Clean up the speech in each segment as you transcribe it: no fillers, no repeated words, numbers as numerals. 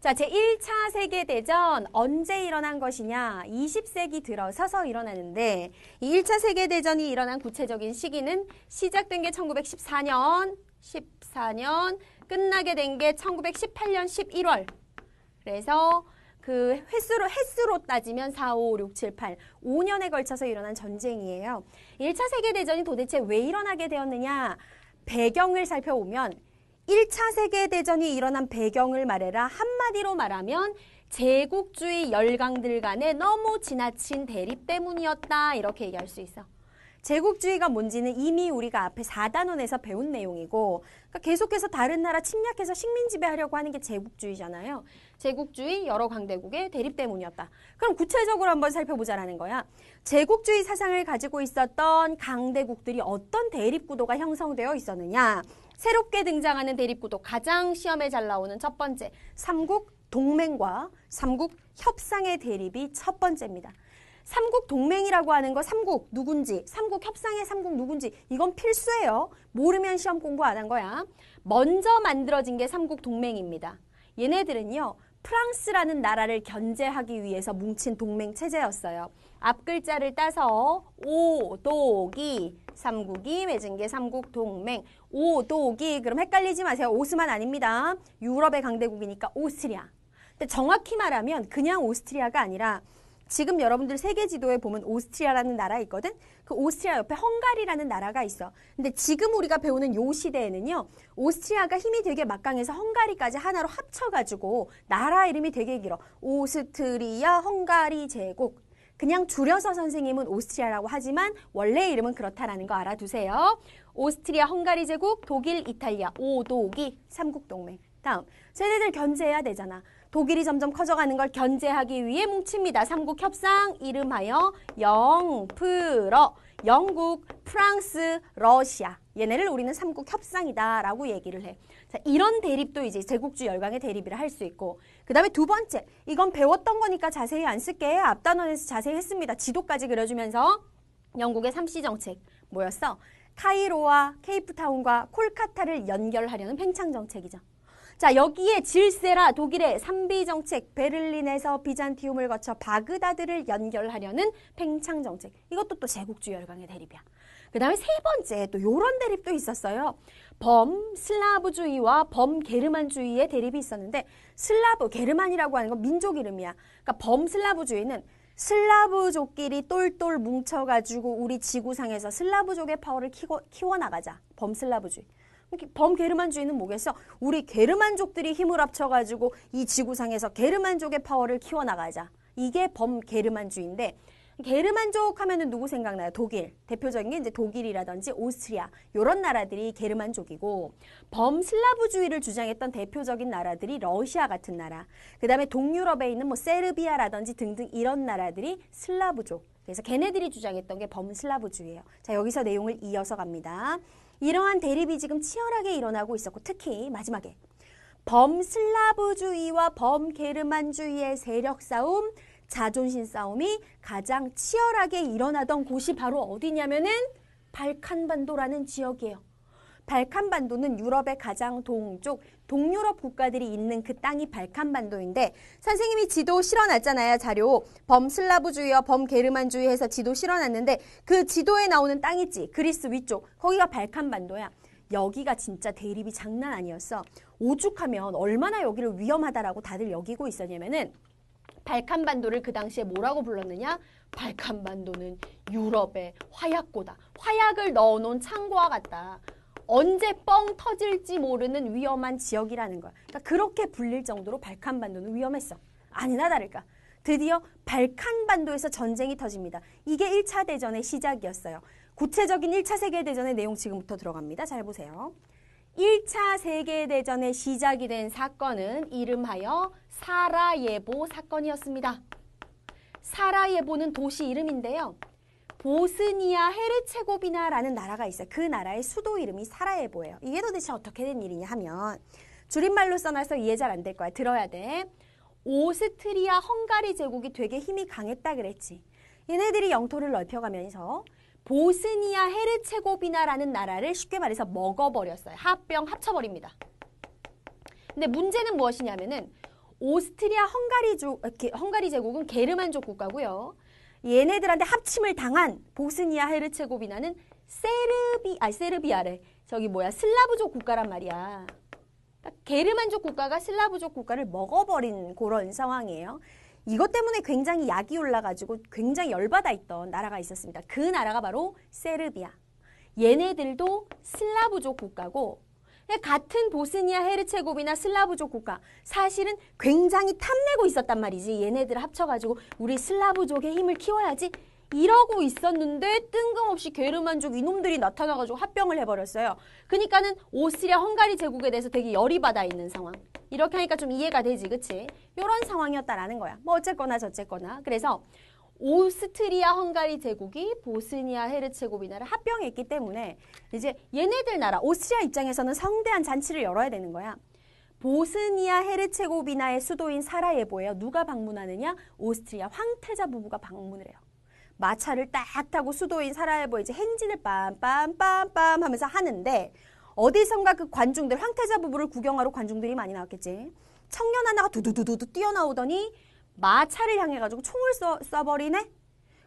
자, 제1차 세계대전 언제 일어난 것이냐? 20세기 들어서서 일어나는데 이 1차 세계대전이 일어난 구체적인 시기는 시작된 게 1914년, 끝나게 된 게 1918년 11월. 그래서 그 횟수로 따지면 4, 5, 6, 7, 8, 5년에 걸쳐서 일어난 전쟁이에요. 1차 세계대전이 도대체 왜 일어나게 되었느냐? 배경을 살펴보면 1차 세계대전이 일어난 배경을 말해라. 한마디로 말하면 제국주의 열강들 간의 너무 지나친 대립 때문이었다. 이렇게 얘기할 수 있어. 제국주의가 뭔지는 이미 우리가 앞에 4단원에서 배운 내용이고 그러니까 계속해서 다른 나라 침략해서 식민 지배하려고 하는 게 제국주의잖아요. 제국주의 여러 강대국의 대립 때문이었다. 그럼 구체적으로 한번 살펴보자라는 거야. 제국주의 사상을 가지고 있었던 강대국들이 어떤 대립 구도가 형성되어 있었느냐. 새롭게 등장하는 대립 구도 가장 시험에 잘 나오는 첫 번째 삼국 동맹과 삼국 협상의 대립이 첫 번째입니다. 삼국 동맹이라고 하는 거 삼국 누군지, 삼국 협상의 삼국 누군지 이건 필수예요. 모르면 시험 공부 안 한 거야. 먼저 만들어진 게 삼국 동맹입니다. 얘네들은요. 프랑스라는 나라를 견제하기 위해서 뭉친 동맹 체제였어요. 앞 글자를 따서 오독이 삼국이 맺은 게 삼국 동맹. 오독이 그럼 헷갈리지 마세요. 오스만 아닙니다. 유럽의 강대국이니까 오스트리아. 근데 정확히 말하면 그냥 오스트리아가 아니라 지금 여러분들 세계 지도에 보면 오스트리아라는 나라 있거든? 그 오스트리아 옆에 헝가리라는 나라가 있어. 근데 지금 우리가 배우는 요 시대에는요. 오스트리아가 힘이 되게 막강해서 헝가리까지 하나로 합쳐가지고 나라 이름이 되게 길어. 오스트리아 헝가리 제국. 그냥 줄여서 선생님은 오스트리아라고 하지만 원래 이름은 그렇다라는 거 알아두세요. 오스트리아 헝가리 제국, 독일, 이탈리아, 오독이 삼국동맹. 다음, 쟤네들 견제해야 되잖아. 독일이 점점 커져가는 걸 견제하기 위해 뭉칩니다. 삼국협상 이름하여 영프러. 영국, 프랑스, 러시아. 얘네를 우리는 삼국협상이다 라고 얘기를 해. 자, 이런 대립도 이제 제국주 열강의 대립이라 할 수 있고 그 다음에 두 번째, 이건 배웠던 거니까 자세히 안 쓸게. 앞단원에서 자세히 했습니다. 지도까지 그려주면서 영국의 3C 정책 뭐였어? 카이로와 케이프타운과 콜카타를 연결하려는 팽창 정책이죠. 자, 여기에 질세라 독일의 3B 정책, 베를린에서 비잔티움을 거쳐 바그다드를 연결하려는 팽창 정책. 이것도 또 제국주의 열강의 대립이야. 그 다음에 세 번째 또 요런 대립도 있었어요. 범슬라브주의와 범게르만주의의 대립이 있었는데 슬라브, 게르만이라고 하는 건 민족 이름이야. 그러니까 범슬라브주의는 슬라브족끼리 똘똘 뭉쳐가지고 우리 지구상에서 슬라브족의 파워를 키워나가자. 범슬라브주의. 범게르만주의는 뭐겠어? 우리 게르만족들이 힘을 합쳐가지고 이 지구상에서 게르만족의 파워를 키워나가자. 이게 범게르만주의인데 게르만족 하면은 누구 생각나요? 독일. 대표적인 게 이제 독일이라든지 오스트리아. 요런 나라들이 게르만족이고 범슬라브주의를 주장했던 대표적인 나라들이 러시아 같은 나라. 그 다음에 동유럽에 있는 뭐 세르비아라든지 등등 이런 나라들이 슬라브족. 그래서 걔네들이 주장했던 게 범슬라브주의예요. 자, 여기서 내용을 이어서 갑니다. 이러한 대립이 지금 치열하게 일어나고 있었고 특히 마지막에 범슬라브주의와 범게르만주의의 세력 싸움, 자존심 싸움이 가장 치열하게 일어나던 곳이 바로 어디냐면은 발칸반도라는 지역이에요. 발칸반도는 유럽의 가장 동쪽, 동유럽 국가들이 있는 그 땅이 발칸반도인데 선생님이 지도 실어놨잖아요. 자료. 범슬라브주의와 범게르만주의 해서 지도 실어놨는데 그 지도에 나오는 땅 있지. 그리스 위쪽. 거기가 발칸반도야. 여기가 진짜 대립이 장난 아니었어. 오죽하면 얼마나 여기를 위험하다라고 다들 여기고 있었냐면은 발칸반도를 그 당시에 뭐라고 불렀느냐? 발칸반도는 유럽의 화약고다. 화약을 넣어놓은 창고와 같다. 언제 뻥 터질지 모르는 위험한 지역이라는 거야. 그러니까 그렇게 불릴 정도로 발칸반도는 위험했어. 아니나 다를까. 드디어 발칸반도에서 전쟁이 터집니다. 이게 1차 대전의 시작이었어요. 구체적인 1차 세계대전의 내용 지금부터 들어갑니다. 잘 보세요. 1차 세계대전의 시작이 된 사건은 이름하여 사라예보 사건이었습니다. 사라예보는 도시 이름인데요. 보스니아 헤르체고비나라는 나라가 있어요. 그 나라의 수도 이름이 사라예보예요. 이게 도대체 어떻게 된 일이냐 하면 줄임말로 써놔서 이해 잘 안 될 거야. 들어야 돼. 오스트리아 헝가리 제국이 되게 힘이 강했다 그랬지. 얘네들이 영토를 넓혀가면서 보스니아 헤르체고비나라는 나라를 쉽게 말해서 먹어버렸어요. 합쳐버립니다. 근데 문제는 무엇이냐면은 오스트리아 헝가리 제국은 게르만족 국가고요. 얘네들한테 합침을 당한 보스니아 헤르체고비나는 세르비아래. 슬라브족 국가란 말이야. 그러니까 게르만족 국가가 슬라브족 국가를 먹어버린 그런 상황이에요. 이것 때문에 굉장히 약이 올라가지고 굉장히 열받아 있던 나라가 있었습니다. 그 나라가 바로 세르비아. 얘네들도 슬라브족 국가고 같은 보스니아 헤르체고비나 슬라브족 국가 사실은 굉장히 탐내고 있었단 말이지. 얘네들 합쳐가지고 우리 슬라브족의 힘을 키워야지 이러고 있었는데 뜬금없이 게르만족 이놈들이 나타나가지고 합병을 해버렸어요. 그러니까는 오스트리아 헝가리 제국에 대해서 되게 열이 받아 있는 상황. 이렇게 하니까 좀 이해가 되지, 그치? 이런 상황이었다라는 거야. 뭐 어쨌거나 저쨌거나. 그래서 오스트리아 헝가리 제국이 보스니아 헤르체고비나를 합병했기 때문에 이제 얘네들 나라 오스트리아 입장에서는 성대한 잔치를 열어야 되는 거야. 보스니아 헤르체고비나의 수도인 사라예보예요. 누가 방문하느냐? 오스트리아 황태자 부부가 방문을 해요. 마차를 딱 타고 수도인 사라예보에 이제 행진을 빰빰빰빰 하면서 하는데 어디선가 그 관중들, 황태자 부부를 구경하러 관중들이 많이 나왔겠지. 청년 하나가 두두두두 뛰어나오더니 마차를 향해 가지고 총을 쏴버리네?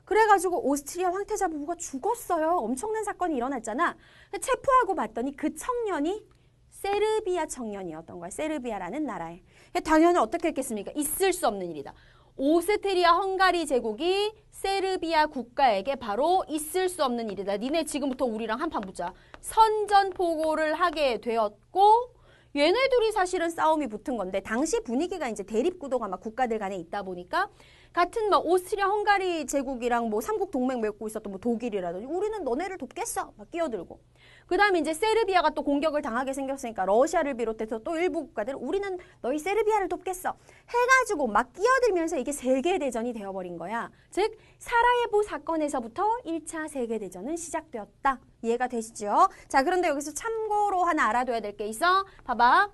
그래가지고 오스트리아 황태자 부부가 죽었어요. 엄청난 사건이 일어났잖아. 체포하고 봤더니 그 청년이 세르비아 청년이었던 거야. 세르비아라는 나라에. 당연히 어떻게 했겠습니까? 있을 수 없는 일이다. 오스트리아 헝가리 제국이 세르비아 국가에게 바로 있을 수 없는 일이다. 니네 지금부터 우리랑 한판 붙자. 선전포고를 하게 되었고 얘네들이 사실은 싸움이 붙은 건데 당시 분위기가 이제 대립구도가 막 국가들 간에 있다 보니까 같은 막 오스트리아 헝가리 제국이랑 뭐 삼국 동맹 맺고 있었던 뭐 독일이라든지 우리는 너네를 돕겠어 막 끼어들고 그 다음에 이제 세르비아가 또 공격을 당하게 생겼으니까 러시아를 비롯해서 또 일부 국가들 우리는 너희 세르비아를 돕겠어 해가지고 막 끼어들면서 이게 세계대전이 되어버린 거야. 즉 사라예보 사건에서부터 1차 세계대전은 시작되었다. 이해가 되시죠? 자, 그런데 여기서 참고로 하나 알아둬야 될 게 있어. 봐봐.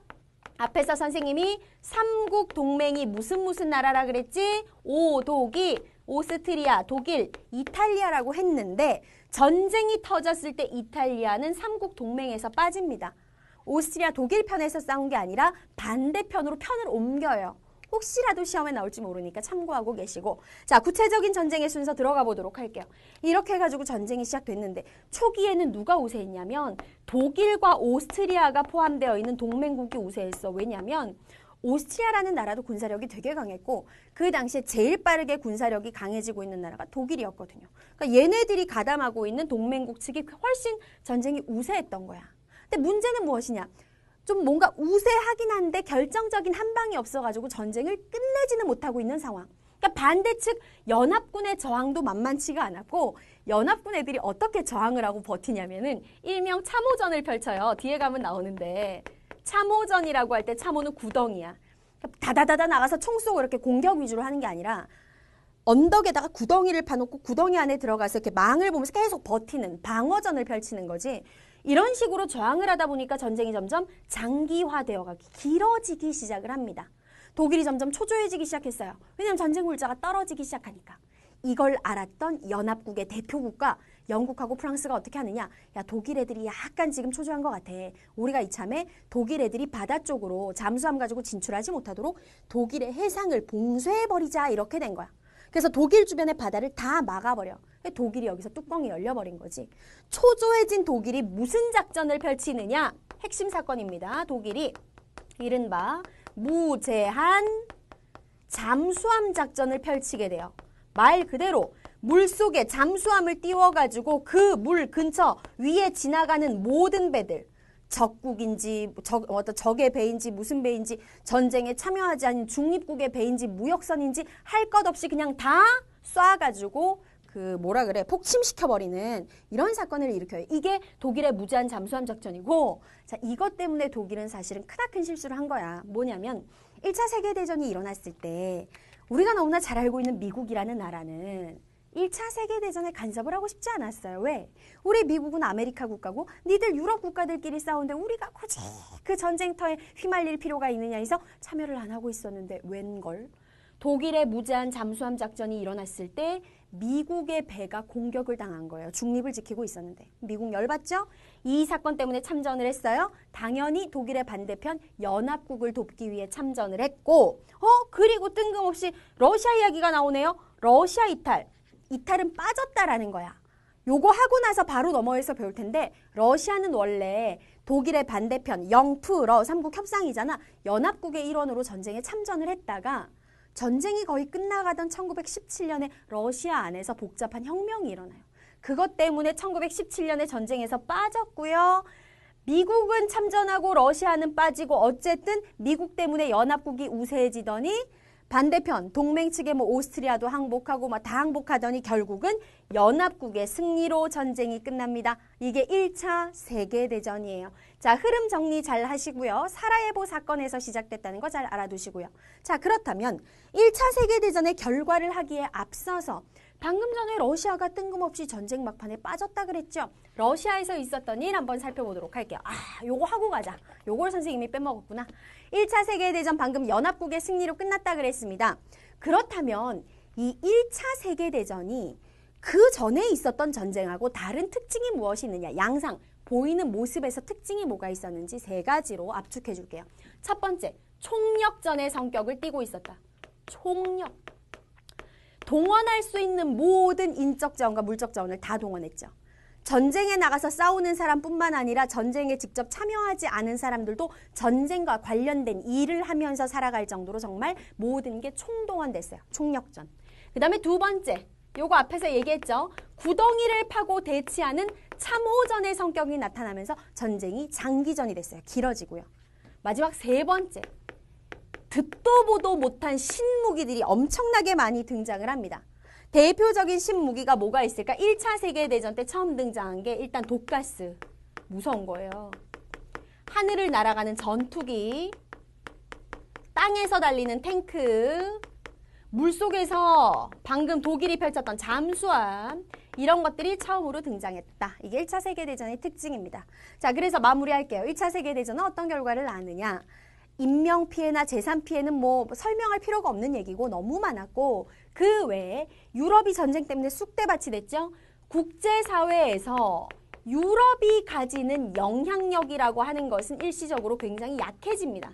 앞에서 선생님이 삼국 동맹이 무슨 나라라 그랬지? 독일, 오스트리아, 독일, 이탈리아라고 했는데 전쟁이 터졌을 때 이탈리아는 삼국 동맹에서 빠집니다. 오스트리아, 독일 편에서 싸운 게 아니라 반대편으로 편을 옮겨요. 혹시라도 시험에 나올지 모르니까 참고하고 계시고 자, 구체적인 전쟁의 순서 들어가 보도록 할게요. 이렇게 해가지고 전쟁이 시작됐는데 초기에는 누가 우세했냐면 독일과 오스트리아가 포함되어 있는 동맹국이 우세했어. 왜냐면 오스트리아라는 나라도 군사력이 되게 강했고 그 당시에 제일 빠르게 군사력이 강해지고 있는 나라가 독일이었거든요. 그러니까 얘네들이 가담하고 있는 동맹국 측이 훨씬 전쟁이 우세했던 거야. 근데 문제는 무엇이냐? 좀 뭔가 우세하긴 한데 결정적인 한 방이 없어가지고 전쟁을 끝내지는 못하고 있는 상황. 그러니까 반대측 연합군의 저항도 만만치가 않았고 연합군 애들이 어떻게 저항을 하고 버티냐면은 일명 참호전을 펼쳐요. 뒤에 가면 나오는데 참호전이라고 할 때 참호는 구덩이야. 그러니까 다다다다 나가서 총 쏘고 이렇게 공격 위주로 하는 게 아니라 언덕에다가 구덩이를 파놓고 구덩이 안에 들어가서 이렇게 망을 보면서 계속 버티는 방어전을 펼치는 거지. 이런 식으로 저항을 하다 보니까 전쟁이 점점 장기화되어가기 길어지기 시작을 합니다. 독일이 점점 초조해지기 시작했어요. 왜냐하면 전쟁 물자가 떨어지기 시작하니까. 이걸 알았던 연합국의 대표국가 영국하고 프랑스가 어떻게 하느냐. 야, 독일 애들이 약간 지금 초조한 것 같아. 우리가 이참에 독일 애들이 바다 쪽으로 잠수함 가지고 진출하지 못하도록 독일의 해상을 봉쇄해버리자 이렇게 된 거야. 그래서 독일 주변의 바다를 다 막아버려. 독일이 여기서 뚜껑이 열려버린 거지. 초조해진 독일이 무슨 작전을 펼치느냐? 핵심 사건입니다. 독일이 이른바 무제한 잠수함 작전을 펼치게 돼요. 말 그대로 물속에 잠수함을 띄워가지고 그 물 근처 위에 지나가는 모든 배들 적국인지 적의 배인지 무슨 배인지 전쟁에 참여하지 않은 중립국의 배인지 무역선인지 할 것 없이 그냥 다 쏴가지고 폭침시켜버리는 이런 사건을 일으켜요. 이게 독일의 무제한 잠수함 작전이고 자, 이것 때문에 독일은 사실은 크나큰 실수를 한 거야. 뭐냐면 1차 세계대전이 일어났을 때 우리가 너무나 잘 알고 있는 미국이라는 나라는 1차 세계대전에 간섭을 하고 싶지 않았어요. 왜? 우리 미국은 아메리카 국가고 니들 유럽 국가들끼리 싸우는데 우리가 굳이 그 전쟁터에 휘말릴 필요가 있느냐 해서 참여를 안 하고 있었는데 웬걸? 독일의 무제한 잠수함 작전이 일어났을 때 미국의 배가 공격을 당한 거예요. 중립을 지키고 있었는데. 미국 열받죠? 이 사건 때문에 참전을 했어요. 당연히 독일의 반대편 연합국을 돕기 위해 참전을 했고 그리고 뜬금없이 러시아 이야기가 나오네요. 러시아 이탈. 이탈은 빠졌다라는 거야. 요거 하고 나서 바로 넘어해서 배울 텐데 러시아는 원래 독일의 반대편 영투러 삼국 협상이잖아. 연합국의 일원으로 전쟁에 참전을 했다가 전쟁이 거의 끝나가던 1917년에 러시아 안에서 복잡한 혁명이 일어나요. 그것 때문에 1917년에 전쟁에서 빠졌고요. 미국은 참전하고 러시아는 빠지고 어쨌든 미국 때문에 연합국이 우세해지더니 반대편 동맹 측에 오스트리아도 항복하고 다 항복하더니 결국은 연합국의 승리로 전쟁이 끝납니다. 이게 1차 세계대전이에요. 자, 흐름 정리 잘 하시고요. 사라예보 사건에서 시작됐다는 거 잘 알아두시고요. 자, 그렇다면 1차 세계대전의 결과를 하기에 앞서서 방금 전에 러시아가 뜬금없이 전쟁 막판에 빠졌다 그랬죠. 러시아에서 있었던 일 한번 살펴보도록 할게요. 요거 하고 가자. 요걸 선생님이 빼먹었구나. 1차 세계대전 방금 연합국의 승리로 끝났다 그랬습니다. 그렇다면 이 1차 세계대전이 그 전에 있었던 전쟁하고 다른 특징이 무엇이 있느냐. 양상, 보이는 모습에서 특징이 뭐가 있었는지 세 가지로 압축해 줄게요. 첫 번째, 총력전의 성격을 띠고 있었다. 총력. 동원할 수 있는 모든 인적 자원과 물적 자원을 다 동원했죠. 전쟁에 나가서 싸우는 사람뿐만 아니라 전쟁에 직접 참여하지 않은 사람들도 전쟁과 관련된 일을 하면서 살아갈 정도로 정말 모든 게 총동원됐어요. 총력전. 그 다음에 두 번째, 요거 앞에서 얘기했죠. 구덩이를 파고 대치하는 참호전의 성격이 나타나면서 전쟁이 장기전이 됐어요. 길어지고요. 마지막 세 번째, 듣도 보도 못한 신무기들이 엄청나게 많이 등장을 합니다. 대표적인 신무기가 뭐가 있을까? 1차 세계대전 때 처음 등장한 게 일단 독가스. 무서운 거예요. 하늘을 날아가는 전투기, 땅에서 달리는 탱크, 물속에서 방금 독일이 펼쳤던 잠수함, 이런 것들이 처음으로 등장했다. 이게 1차 세계대전의 특징입니다. 자, 그래서 마무리할게요. 1차 세계대전은 어떤 결과를 낳느냐? 인명피해나 재산피해는 설명할 필요가 없는 얘기고 너무 많았고 그 외에 유럽이 전쟁 때문에 쑥대밭이 됐죠. 국제사회에서 유럽이 가지는 영향력이라고 하는 것은 일시적으로 굉장히 약해집니다.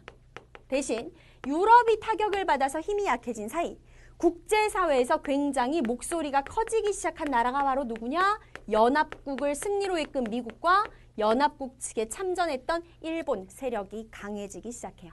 대신 유럽이 타격을 받아서 힘이 약해진 사이 국제사회에서 굉장히 목소리가 커지기 시작한 나라가 바로 누구냐? 연합국을 승리로 이끈 미국과 연합국 측에 참전했던 일본 세력이 강해지기 시작해요.